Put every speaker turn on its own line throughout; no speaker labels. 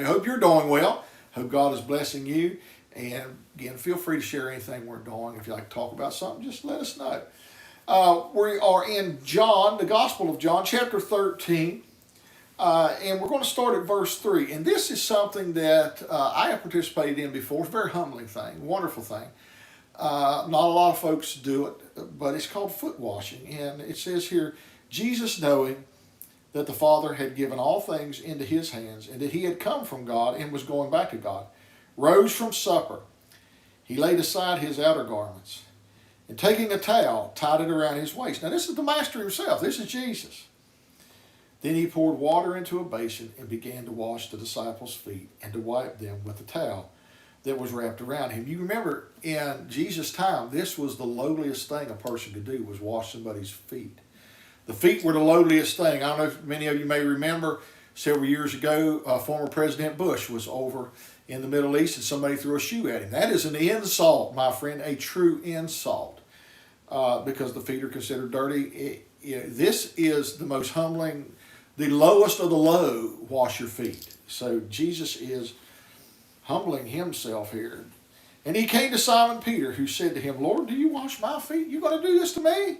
I hope you're doing well. Hope God is blessing you. And again, feel free to share anything we're doing. If you like to talk about something, just let us know. We are in John, the Gospel of John, chapter 13. And we're going to start at verse 3. And this is something that I have participated in before. It's a very humbling thing, wonderful thing. Not a lot of folks do it, but it's called foot washing. And it says here, Jesus, knowing that the Father had given all things into his hands, and that he had come from God and was going back to God, rose from supper. He laid aside his outer garments, and taking a towel, tied it around his waist. Now this is the Master himself. This is Jesus. Then he poured water into a basin and began to wash the disciples' feet and to wipe them with the towel that was wrapped around him. You remember in Jesus' time, this was the lowliest thing a person could do, was wash somebody's feet. The feet were the lowliest thing. I don't know if many of you may remember several years ago, former President Bush was over in the Middle East and somebody threw a shoe at him. That is an insult, my friend, a true insult, because the feet are considered dirty. This is the most humbling, the lowest of the low, wash your feet. So Jesus is humbling himself here. And he came to Simon Peter, who said to him, Lord, do you wash my feet? You going to do this to me?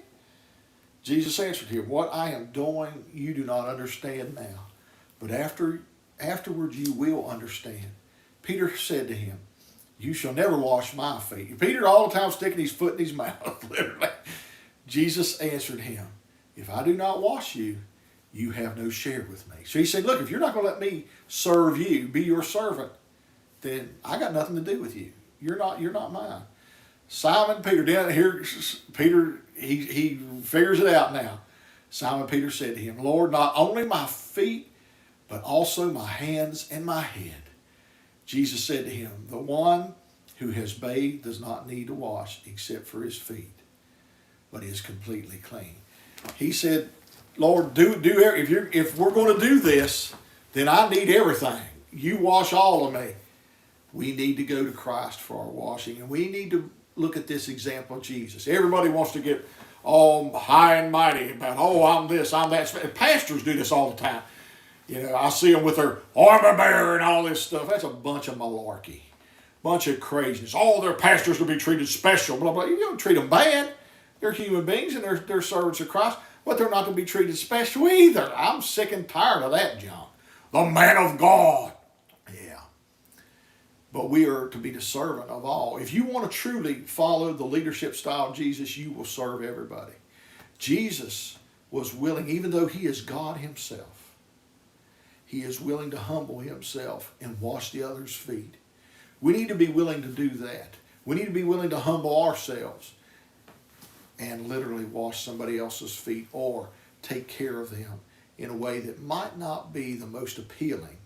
Jesus answered him, what I am doing you do not understand now, but afterwards you will understand. Peter said to him, you shall never wash my feet. Peter all the time sticking his foot in his mouth, literally. Jesus answered him, if I do not wash you, you have no share with me. So he said, look, if you're not going to let me serve you, be your servant, then I got nothing to do with you. You're not mine. Simon Peter, down here, Peter, he figures it out now. Simon Peter said to him, Lord, not only my feet, but also my hands and my head. Jesus said to him, the one who has bathed does not need to wash except for his feet, but is completely clean. He said, Lord, if we're going to do this, then I need everything. You wash all of me. We need to go to Christ for our washing, and we need to look at this example of Jesus. Everybody wants to get all high and mighty about, oh, I'm this, I'm that. Pastors do this all the time. You know, I see them with their armor bearer and all this stuff. That's a bunch of malarkey, bunch of craziness. All their pastors will be treated special, blah, blah. You don't treat them bad. They're human beings and they're servants of Christ, but they're not to be treated special either. I'm sick and tired of that, John. The man of God. Yeah. But we are to be the servant of all. If you want to truly follow the leadership style of Jesus, you will serve everybody. Jesus was willing, even though he is God himself, he is willing to humble himself and wash the other's feet. We need to be willing to do that. We need to be willing to humble ourselves and literally wash somebody else's feet or take care of them in a way that might not be the most appealing,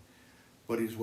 but is